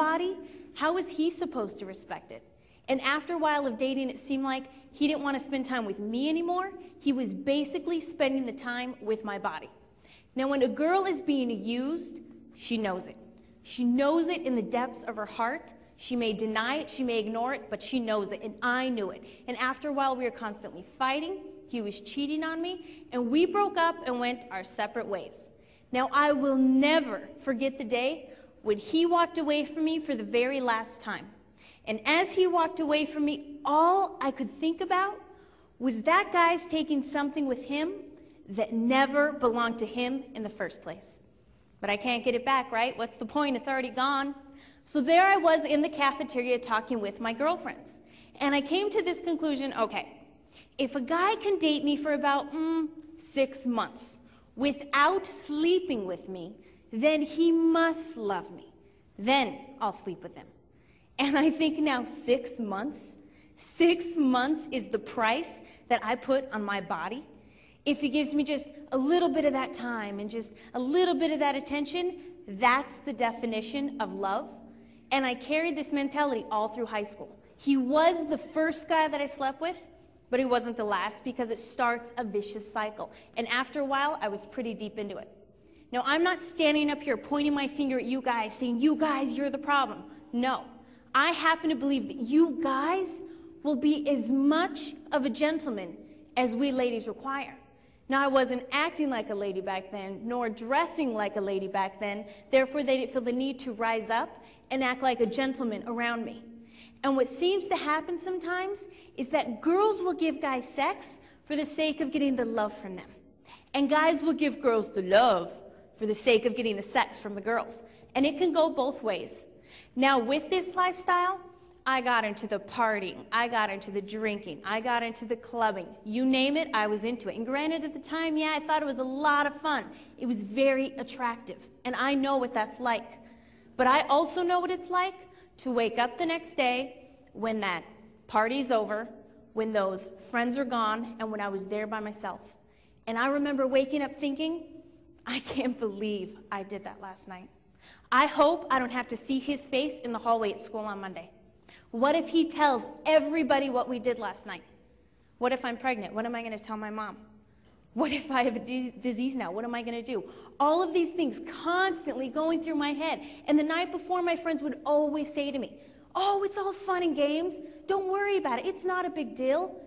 body, how was he supposed to respect it? And after a while of dating, it seemed like he didn't want to spend time with me anymore. He was basically spending the time with my body. Now, when a girl is being used, she knows it. She knows it in the depths of her heart. She may deny it, she may ignore it, but she knows it, and I knew it. And after a while, we were constantly fighting. He was cheating on me, and we broke up and went our separate ways. Now, I will never forget the day when he walked away from me for the very last time. And as he walked away from me, all I could think about was that guy's taking something with him that never belonged to him in the first place. But I can't get it back, right? What's the point? It's already gone. So there I was in the cafeteria talking with my girlfriends. And I came to this conclusion, okay, if a guy can date me for about 6 months without sleeping with me, then he must love me. Then I'll sleep with him. And I think now 6 months, 6 months is the price that I put on my body. If he gives me just a little bit of that time and just a little bit of that attention, that's the definition of love. And I carried this mentality all through high school. He was the first guy that I slept with, but he wasn't the last, because it starts a vicious cycle. And after a while, I was pretty deep into it. Now, I'm not standing up here pointing my finger at you guys, saying, you guys, you're the problem. No. I happen to believe that you guys will be as much of a gentleman as we ladies require. Now, I wasn't acting like a lady back then, nor dressing like a lady back then. Therefore, they didn't feel the need to rise up and act like a gentleman around me. And what seems to happen sometimes is that girls will give guys sex for the sake of getting the love from them. And guys will give girls the love for the sake of getting the sex from the girls. And it can go both ways. Now, with this lifestyle, I got into the partying, I got into the drinking, I got into the clubbing. You name it, I was into it. And granted, at the time, yeah, I thought it was a lot of fun. It was very attractive, and I know what that's like. But I also know what it's like to wake up the next day when that party's over, when those friends are gone, and when I was there by myself. And I remember waking up thinking, I can't believe I did that last night. I hope I don't have to see his face in the hallway at school on Monday. What if he tells everybody what we did last night? What if I'm pregnant? What am I going to tell my mom? What if I have a disease now? What am I going to do? All of these things constantly going through my head. And the night before, my friends would always say to me, oh, it's all fun and games. Don't worry about it. It's not a big deal.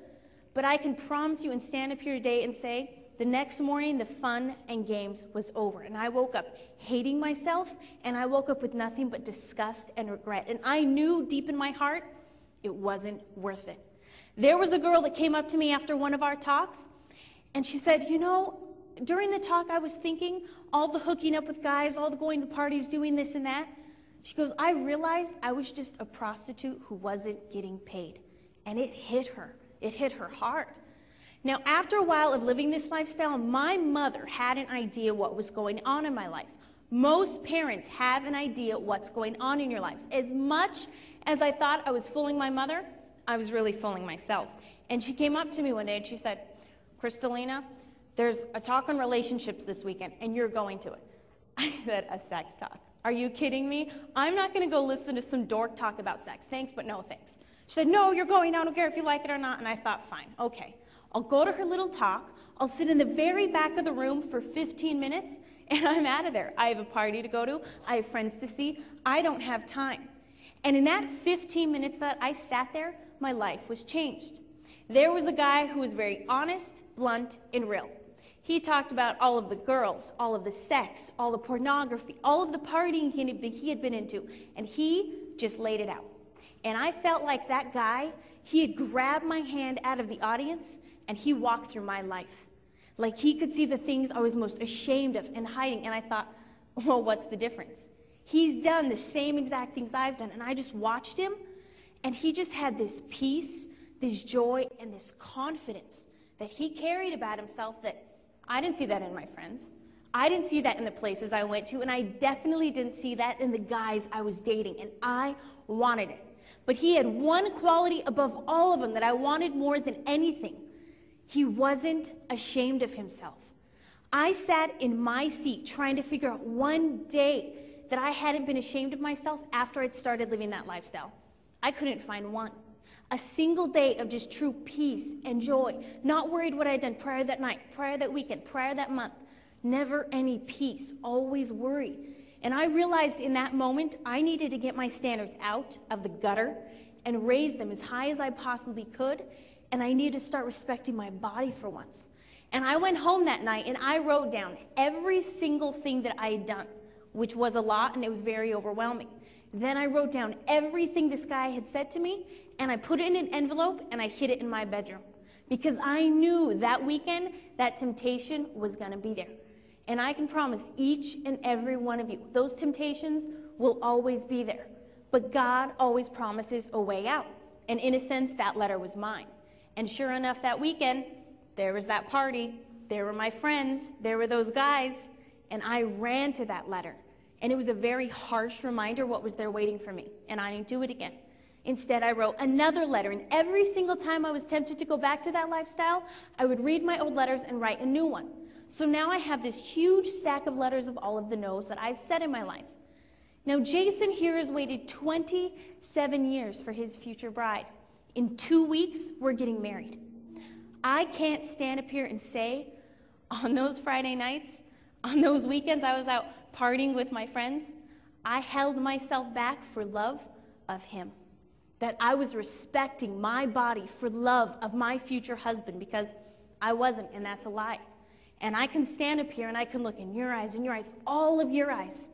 But I can promise you and stand up here today and say, the next morning, the fun and games was over. And I woke up hating myself, and I woke up with nothing but disgust and regret. And I knew deep in my heart, it wasn't worth it. There was a girl that came up to me after one of our talks, and she said, you know, during the talk I was thinking, all the hooking up with guys, all the going to parties, doing this and that. She goes, I realized I was just a prostitute who wasn't getting paid. And it hit her. It hit her hard. Now, after a while of living this lifestyle, my mother had an idea what was going on in my life. Most parents have an idea what's going on in your lives. As much as I thought I was fooling my mother, I was really fooling myself. And she came up to me one day and she said, Kristalina, there's a talk on relationships this weekend, and you're going to it. I said, a sex talk? Are you kidding me? I'm not going to go listen to some dork talk about sex. Thanks, but no thanks. She said, no, you're going. I don't care if you like it or not. And I thought, fine, okay. I'll go to her little talk, I'll sit in the very back of the room for 15 minutes, and I'm out of there. I have a party to go to, I have friends to see, I don't have time. And in that 15 minutes that I sat there, my life was changed. There was a guy who was very honest, blunt, and real. He talked about all of the girls, all of the sex, all the pornography, all of the partying he had been into, and he just laid it out. And I felt like that guy, he had grabbed my hand out of the audience, and he walked through my life. Like he could see the things I was most ashamed of and hiding. And I thought, well, what's the difference? He's done the same exact things I've done. And I just watched him, and he just had this peace, this joy, and this confidence that he carried about himself that I didn't see that in my friends. I didn't see that in the places I went to, and I definitely didn't see that in the guys I was dating, and I wanted it. But he had one quality above all of them that I wanted more than anything. He wasn't ashamed of himself. I sat in my seat trying to figure out one day that I hadn't been ashamed of myself after I'd started living that lifestyle. I couldn't find one. A single day of just true peace and joy, not worried what I'd done prior that night, prior that weekend, prior that month. Never any peace, always worried. And I realized in that moment, I needed to get my standards out of the gutter and raise them as high as I possibly could, and I needed to start respecting my body for once. And I went home that night and I wrote down every single thing that I had done, which was a lot and it was very overwhelming. Then I wrote down everything this guy had said to me, and I put it in an envelope and I hid it in my bedroom. Because I knew that weekend that temptation was gonna be there. And I can promise each and every one of you, those temptations will always be there. But God always promises a way out. And in a sense, that letter was mine. And sure enough, that weekend, there was that party, there were my friends, there were those guys, and I ran to that letter. And it was a very harsh reminder what was there waiting for me, and I didn't do it again. Instead, I wrote another letter, and every single time I was tempted to go back to that lifestyle, I would read my old letters and write a new one. So now I have this huge stack of letters of all of the no's that I've said in my life. Now, Jason here has waited 27 years for his future bride. In 2 weeks, we're getting married. I can't stand up here and say, on those Friday nights, on those weekends I was out partying with my friends, I held myself back for love of him. That I was respecting my body for love of my future husband, because I wasn't, and that's a lie. And I can stand up here and I can look in your eyes, all of your eyes.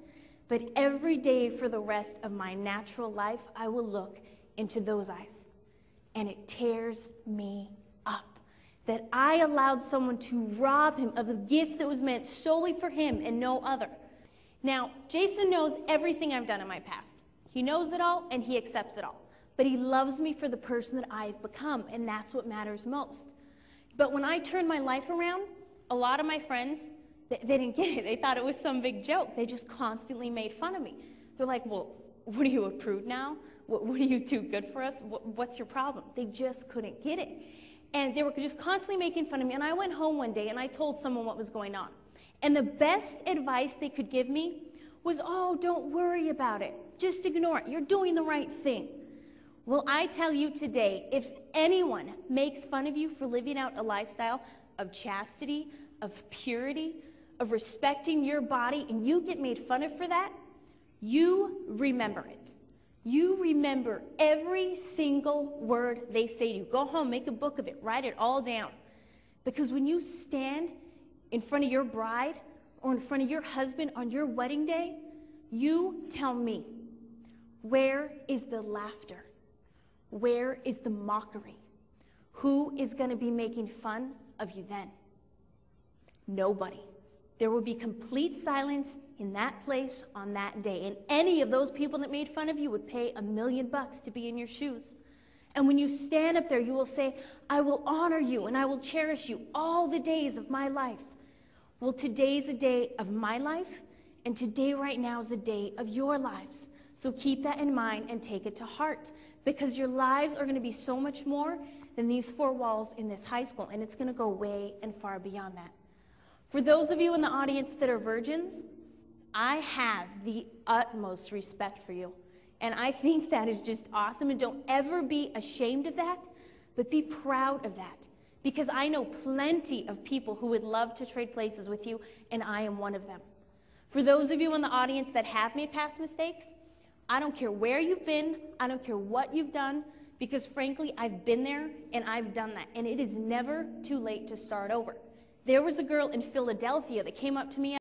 But every day for the rest of my natural life, I will look into those eyes. And it tears me up that I allowed someone to rob him of a gift that was meant solely for him and no other. Now, Jason knows everything I've done in my past. He knows it all and he accepts it all. But he loves me for the person that I've become, and that's what matters most. But when I turned my life around, a lot of my friends, they didn't get it. They thought it was some big joke. They just constantly made fun of me. They're like, well, what are you, a prude now? What are you too good for us? What's your problem? They just couldn't get it. And they were just constantly making fun of me. And I went home one day and I told someone what was going on. And the best advice they could give me was, oh, don't worry about it. Just ignore it. You're doing the right thing. Well, I tell you today, if anyone makes fun of you for living out a lifestyle of chastity, of purity, of respecting your body, and you get made fun of for that, you remember it. You remember every single word they say to you. Go home, make a book of it, write it all down. Because when you stand in front of your bride or in front of your husband on your wedding day, you tell me, where is the laughter? Where is the mockery? Who is going to be making fun of you then? Nobody. There will be complete silence in that place on that day. And any of those people that made fun of you would pay $1 million to be in your shoes. And when you stand up there, you will say, I will honor you and I will cherish you all the days of my life. Well, today's a day of my life, and today right now is a day of your lives. So keep that in mind and take it to heart, because your lives are going to be so much more than these 4 walls in this high school, and it's going to go way and far beyond that. For those of you in the audience that are virgins, I have the utmost respect for you. And I think that is just awesome. And don't ever be ashamed of that, but be proud of that. Because I know plenty of people who would love to trade places with you, and I am one of them. For those of you in the audience that have made past mistakes, I don't care where you've been, I don't care what you've done, because frankly, I've been there and I've done that. And it is never too late to start over. There was a girl in Philadelphia that came up to me